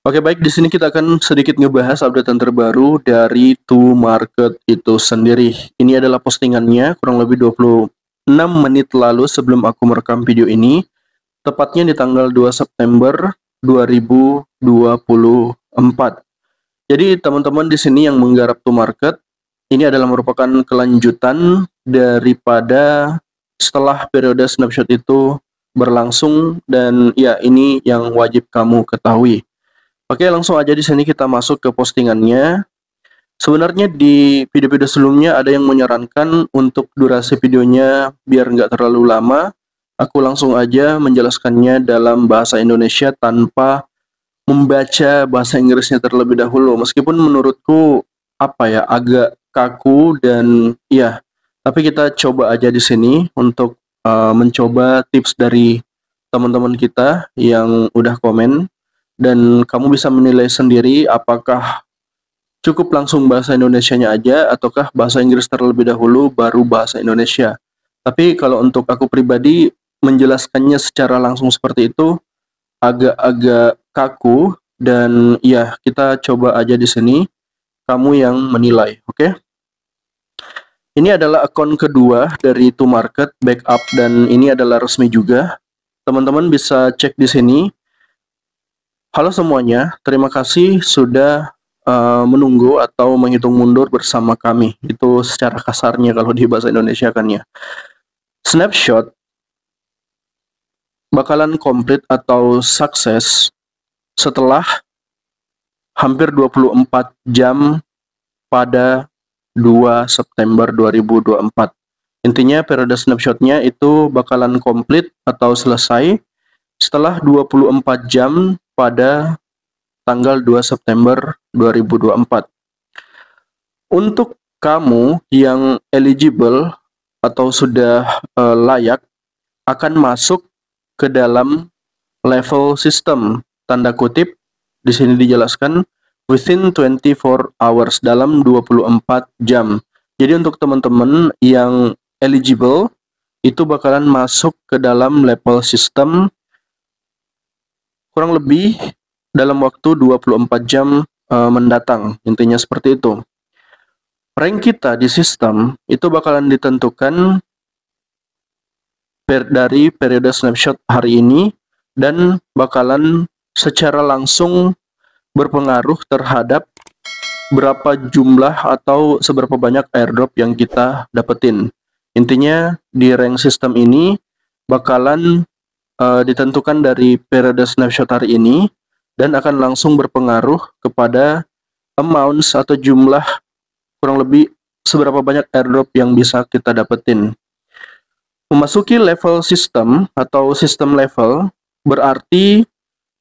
Oke, baik, di sini kita akan sedikit ngebahas updatean terbaru dari To Market itu sendiri. Ini adalah postingannya kurang lebih 26 menit lalu sebelum aku merekam video ini, tepatnya di tanggal 2 September 2024. Jadi teman-teman di sini yang menggarap To Market, ini adalah merupakan kelanjutan daripada setelah periode snapshot itu berlangsung, dan ya ini yang wajib kamu ketahui. Oke, langsung aja di sini kita masuk ke postingannya. Sebenarnya di video-video sebelumnya ada yang menyarankan untuk durasi videonya biar nggak terlalu lama. Aku langsung aja menjelaskannya dalam bahasa Indonesia tanpa membaca bahasa Inggrisnya terlebih dahulu. Meskipun menurutku agak kaku dan ya, tapi kita coba aja di sini untuk mencoba tips dari teman-teman kita yang udah komen, dan kamu bisa menilai sendiri apakah cukup langsung bahasa Indonesianya aja ataukah bahasa Inggris terlebih dahulu baru bahasa Indonesia. Tapi kalau untuk aku pribadi menjelaskannya secara langsung seperti itu agak-agak kaku, dan ya kita coba aja di sini, kamu yang menilai, oke? Ini adalah akun kedua dari To Market backup dan ini adalah resmi juga. Teman-teman bisa cek di sini. Halo semuanya, terima kasih sudah menunggu atau menghitung mundur bersama kami. Itu secara kasarnya kalau di bahasa Indonesia kan ya. Snapshot bakalan komplit atau sukses setelah hampir 24 jam pada 2 September 2024. Intinya periode snapshotnya itu bakalan komplit atau selesai setelah 24 jam pada tanggal 2 September 2024. Untuk kamu yang eligible atau sudah layak akan masuk ke dalam level sistem, tanda kutip di sini dijelaskan within 24 hours, dalam 24 jam. Jadi untuk teman-teman yang eligible itu bakalan masuk ke dalam level sistem kurang lebih dalam waktu 24 jam mendatang. Intinya seperti itu. Rank kita di sistem itu bakalan ditentukan dari periode snapshot hari ini dan bakalan secara langsung berpengaruh terhadap berapa jumlah atau seberapa banyak airdrop yang kita dapetin. Intinya di rank sistem ini bakalan ditentukan dari periode snapshot hari ini dan akan langsung berpengaruh kepada amounts atau jumlah kurang lebih seberapa banyak airdrop yang bisa kita dapetin. Memasuki level sistem atau sistem level berarti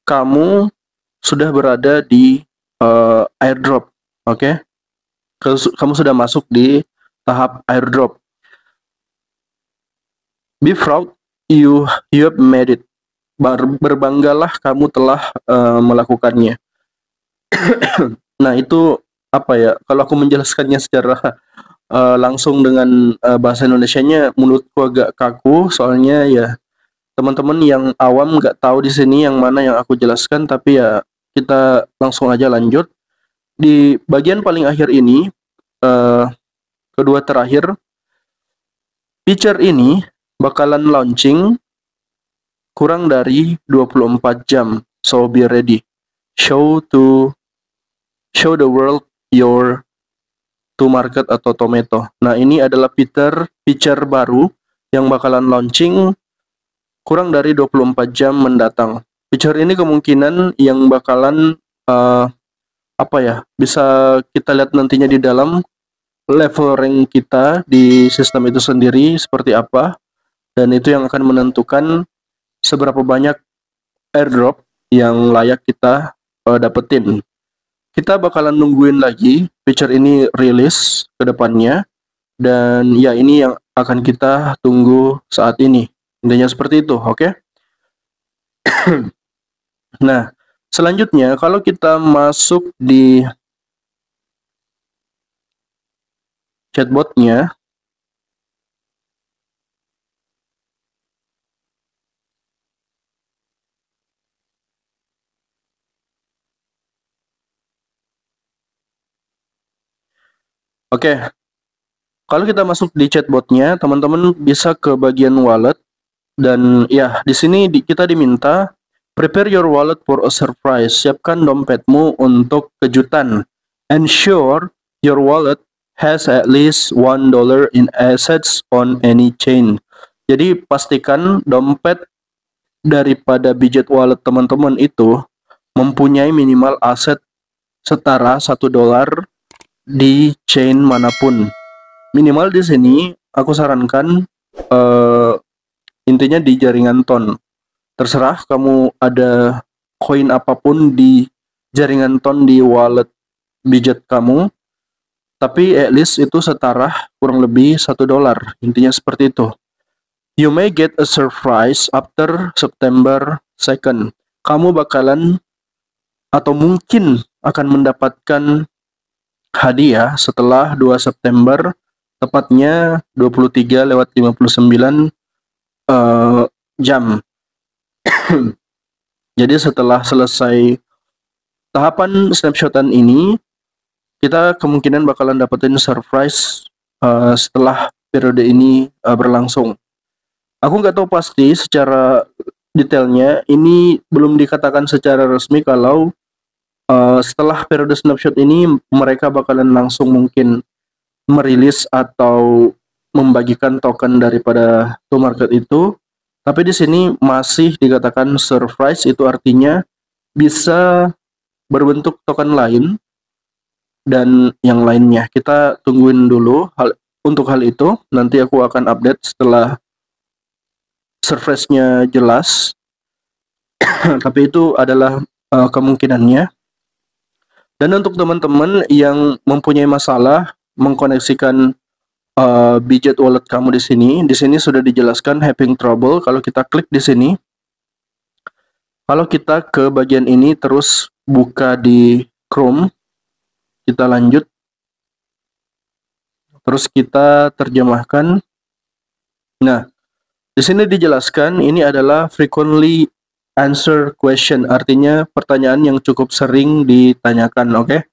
kamu sudah berada di airdrop, oke? Kamu sudah masuk di tahap airdrop. Be proud, you have made it. Berbanggalah kamu telah melakukannya. Nah itu kalau aku menjelaskannya secara langsung dengan bahasa Indonesianya menurutku agak kaku, soalnya ya teman-teman yang awam nggak tahu di sini yang mana yang aku jelaskan. Tapi ya kita langsung aja lanjut. Di bagian paling akhir ini, kedua terakhir, feature ini bakalan launching kurang dari 24 jam. So be ready. Show the world your To Market atau Tomato. Nah, ini adalah feature baru yang bakalan launching kurang dari 24 jam mendatang. Feature ini kemungkinan yang bakalan bisa kita lihat nantinya di dalam level rank kita di sistem itu sendiri seperti apa, dan itu yang akan menentukan seberapa banyak airdrop yang layak kita dapetin. Kita bakalan nungguin lagi feature ini rilis ke depannya, dan ya ini yang akan kita tunggu saat ini. Intinya seperti itu, oke? Nah, selanjutnya kalau kita masuk di chatbotnya, Oke, kalau kita masuk di chatbotnya, teman-teman bisa ke bagian wallet dan ya di sini kita diminta prepare your wallet for a surprise. Siapkan dompetmu untuk kejutan. Ensure your wallet has at least $1 in assets on any chain. Jadi pastikan dompet daripada budget wallet teman-teman itu mempunyai minimal aset setara $1 di chain manapun. Minimal di sini aku sarankan intinya di jaringan Ton. Terserah kamu ada koin apapun di jaringan Ton di wallet budget kamu, tapi at least itu setara kurang lebih $1. Intinya seperti itu. You may get a surprise after September 2nd. Kamu bakalan atau mungkin akan mendapatkan hadiah setelah 2 September, tepatnya 23:59 jam. Jadi setelah selesai tahapan snapshotan ini, kita kemungkinan bakalan dapetin surprise setelah periode ini berlangsung. Aku nggak tahu pasti secara detailnya, ini belum dikatakan secara resmi kalau setelah periode snapshot ini mereka bakalan langsung mungkin merilis atau membagikan token daripada to market itu. Tapi di sini masih dikatakan surprise, itu artinya bisa berbentuk token lain dan yang lainnya. Kita tungguin dulu untuk hal itu. Nanti aku akan update setelah surprise-nya jelas. Tapi itu adalah kemungkinannya. Dan untuk teman-teman yang mempunyai masalah mengkoneksikan budget wallet kamu di sini sudah dijelaskan having trouble. Kalau kita klik di sini, kalau kita ke bagian ini terus buka di Chrome, kita lanjut, terus kita terjemahkan. Nah, di sini dijelaskan ini adalah frequently answer question, artinya pertanyaan yang cukup sering ditanyakan. Oke.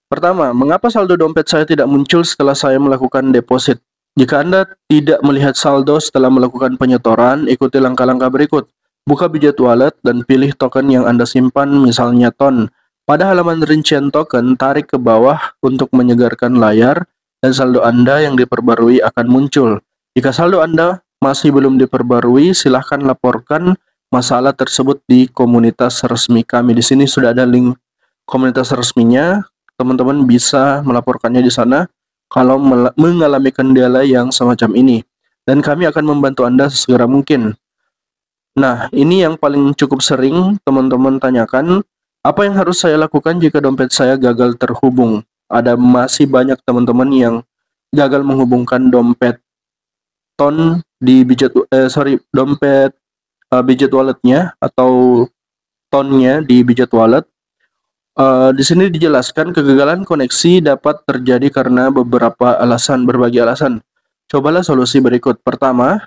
Pertama, mengapa saldo dompet saya tidak muncul setelah saya melakukan deposit? Jika Anda tidak melihat saldo setelah melakukan penyetoran, ikuti langkah-langkah berikut. Buka budget wallet dan pilih token yang Anda simpan, misalnya TON. Pada halaman rincian token, tarik ke bawah untuk menyegarkan layar dan saldo Anda yang diperbarui akan muncul. Jika saldo Anda masih belum diperbarui, silahkan laporkan masalah tersebut di komunitas resmi kami. Di sini sudah ada link komunitas resminya. Teman-teman bisa melaporkannya di sana kalau mengalami kendala yang semacam ini, dan kami akan membantu Anda sesegera mungkin. Nah, ini yang paling cukup sering teman-teman tanyakan, apa yang harus saya lakukan jika dompet saya gagal terhubung? Ada masih banyak teman-teman yang gagal menghubungkan dompet TON di dompet budget walletnya atau TON-nya di budget wallet. Di sini dijelaskan kegagalan koneksi dapat terjadi karena berbagai alasan. Cobalah solusi berikut. Pertama,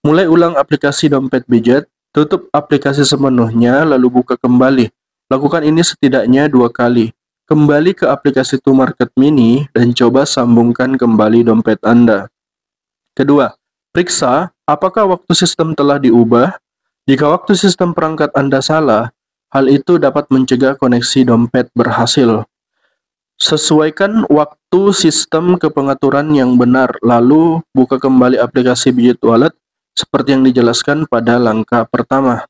mulai ulang aplikasi dompet budget, tutup aplikasi sepenuhnya, lalu buka kembali. Lakukan ini setidaknya 2 kali. Kembali ke aplikasi To Market Mini dan coba sambungkan kembali dompet Anda. Kedua, periksa apakah waktu sistem telah diubah. Jika waktu sistem perangkat Anda salah, hal itu dapat mencegah koneksi dompet berhasil. Sesuaikan waktu sistem ke pengaturan yang benar, lalu buka kembali aplikasi budget wallet seperti yang dijelaskan pada langkah pertama.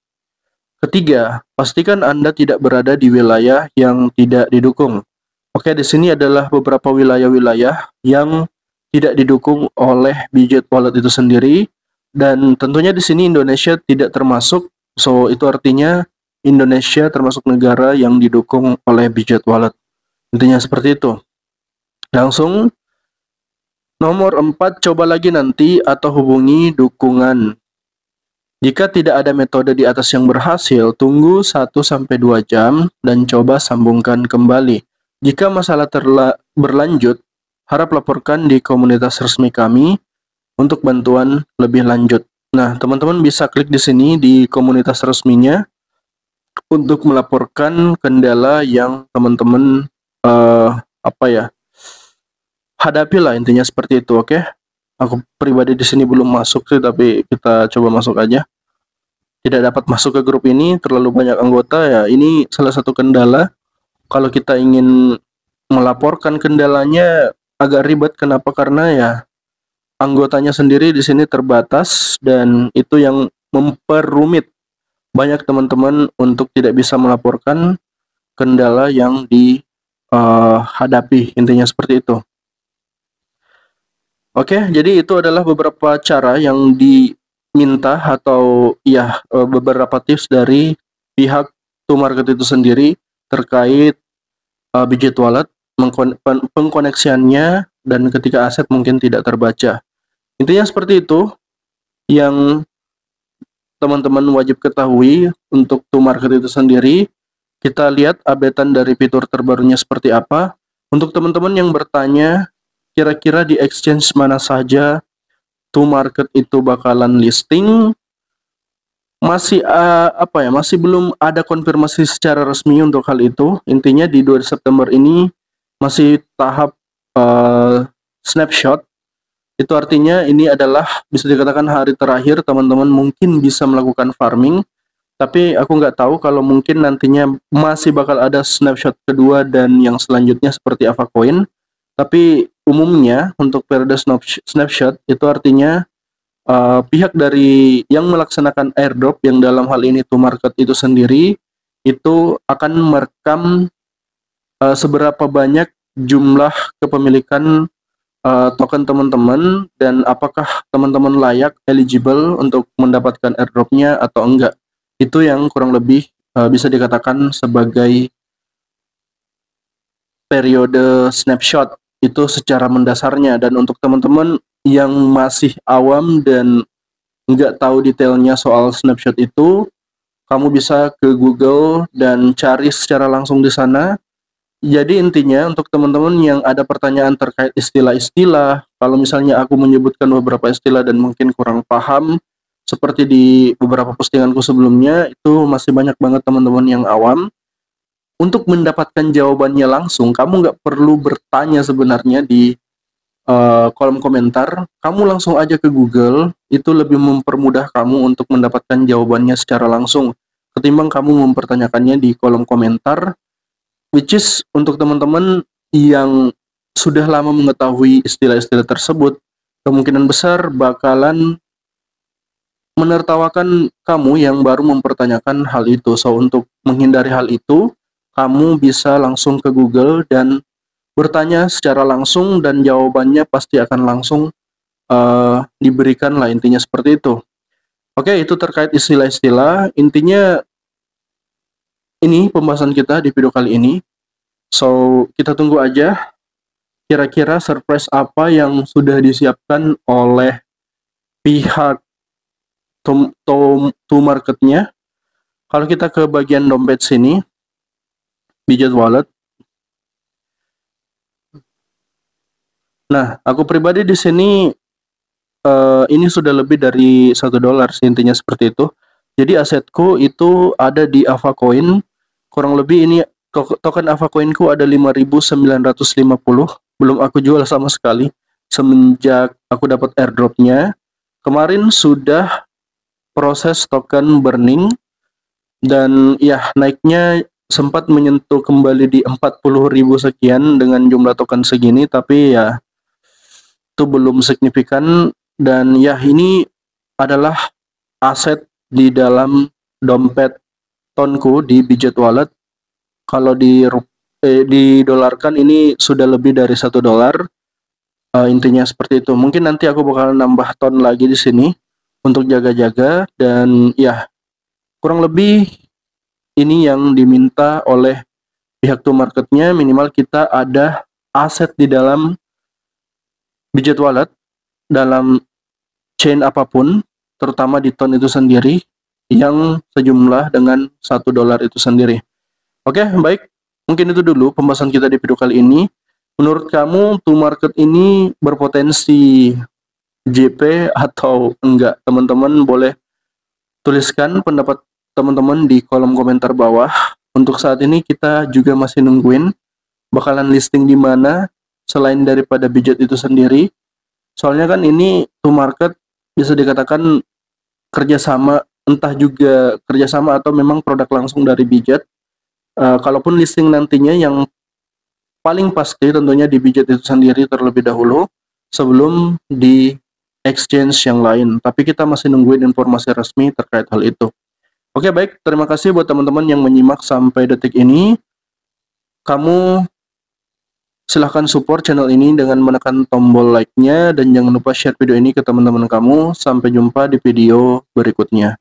Ketiga, pastikan Anda tidak berada di wilayah yang tidak didukung. Oke, di sini adalah beberapa wilayah-wilayah yang tidak didukung oleh budget wallet itu sendiri, dan tentunya di sini Indonesia tidak termasuk. So itu artinya Indonesia termasuk negara yang didukung oleh budget wallet. Intinya seperti itu. Langsung nomor 4, coba lagi nanti atau hubungi dukungan. Jika tidak ada metode di atas yang berhasil, tunggu 1-2 jam dan coba sambungkan kembali. Jika masalah berlanjut, harap laporkan di komunitas resmi kami untuk bantuan lebih lanjut. Nah, teman-teman bisa klik di sini di komunitas resminya untuk melaporkan kendala yang teman-teman hadapilah, intinya seperti itu, oke? Aku pribadi di sini belum masuk sih, tapi kita coba masuk aja. Tidak dapat masuk ke grup ini, terlalu banyak anggota ya. Ini salah satu kendala. Kalau kita ingin melaporkan kendalanya agak ribet. Kenapa? Karena ya anggotanya sendiri di sini terbatas dan itu yang memperumit banyak teman-teman untuk tidak bisa melaporkan kendala yang dihadapi. Intinya seperti itu. Oke, jadi itu adalah beberapa cara yang diminta atau ya beberapa tips dari pihak to-market itu sendiri terkait budget wallet, pengkoneksiannya, dan ketika aset mungkin tidak terbaca. Intinya seperti itu yang teman-teman wajib ketahui untuk to-market itu sendiri. Kita lihat updatean dari fitur terbarunya seperti apa. Untuk teman-teman yang bertanya, kira-kira di exchange mana saja to-market itu bakalan listing, masih belum ada konfirmasi secara resmi untuk hal itu. Intinya di 2 September ini masih tahap snapshot. Itu artinya ini adalah bisa dikatakan hari terakhir teman-teman mungkin bisa melakukan farming. Tapi aku nggak tahu kalau mungkin nantinya masih bakal ada snapshot kedua dan yang selanjutnya seperti Avacoin. Tapi umumnya untuk periode snapshot itu artinya pihak dari yang melaksanakan airdrop, yang dalam hal ini to-market itu sendiri, itu akan merekam seberapa banyak jumlah kepemilikan token teman-teman dan apakah teman-teman layak eligible untuk mendapatkan airdropnya atau enggak. Itu yang kurang lebih bisa dikatakan sebagai periode snapshot itu secara mendasarnya. Dan untuk teman-teman yang masih awam dan nggak tahu detailnya soal snapshot itu, kamu bisa ke Google dan cari secara langsung di sana. Jadi intinya untuk teman-teman yang ada pertanyaan terkait istilah-istilah, kalau misalnya aku menyebutkan beberapa istilah dan mungkin kurang paham, seperti di beberapa postinganku sebelumnya, itu masih banyak banget teman-teman yang awam. Untuk mendapatkan jawabannya langsung, kamu nggak perlu bertanya sebenarnya di kolom komentar, kamu langsung aja ke Google, itu lebih mempermudah kamu untuk mendapatkan jawabannya secara langsung, ketimbang kamu mempertanyakannya di kolom komentar, which is untuk teman-teman yang sudah lama mengetahui istilah-istilah tersebut, kemungkinan besar bakalan menertawakan kamu yang baru mempertanyakan hal itu. So, untuk menghindari hal itu, kamu bisa langsung ke Google dan bertanya secara langsung dan jawabannya pasti akan langsung diberikan lah, intinya seperti itu. Oke, itu terkait istilah-istilah. Intinya ini pembahasan kita di video kali ini. So, kita tunggu aja kira-kira surprise apa yang sudah disiapkan oleh pihak to marketnya. Kalau kita ke bagian dompet sini, budget wallet. Nah, aku pribadi di sini ini sudah lebih dari $1 sih, intinya seperti itu. Jadi asetku itu ada di Avacoin. Kurang lebih ini token Avacoinku ada 5.950. Belum aku jual sama sekali semenjak aku dapat airdropnya. Kemarin sudah proses token burning dan ya naiknya sempat menyentuh kembali di 40.000 sekian dengan jumlah token segini, tapi ya itu belum signifikan. Dan ya ini adalah aset di dalam dompet tonku di budget wallet. Kalau didolarkan ini sudah lebih dari $1. Intinya seperti itu. Mungkin nanti aku bakal nambah ton lagi di sini untuk jaga-jaga. Dan ya kurang lebih ini yang diminta oleh pihak to marketnya, minimal kita ada aset di dalam budget wallet dalam chain apapun, terutama di ton itu sendiri yang sejumlah dengan $1 itu sendiri. Oke, baik. Mungkin itu dulu pembahasan kita di video kali ini. Menurut kamu to market ini berpotensi JP atau enggak? Teman-teman boleh tuliskan pendapat teman-teman di kolom komentar bawah. Untuk saat ini kita juga masih nungguin bakalan listing di mana. selain daripada Bijit itu sendiri. Soalnya kan ini to market bisa dikatakan kerjasama, entah juga kerjasama atau memang produk langsung dari Bijit. Kalaupun listing nantinya, yang paling pasti tentunya di Bijit itu sendiri terlebih dahulu sebelum di exchange yang lain. Tapi kita masih nungguin informasi resmi terkait hal itu. Oke, baik. Terima kasih buat teman-teman yang menyimak sampai detik ini. Kamu silahkan support channel ini dengan menekan tombol like-nya dan jangan lupa share video ini ke teman-teman kamu. Sampai jumpa di video berikutnya.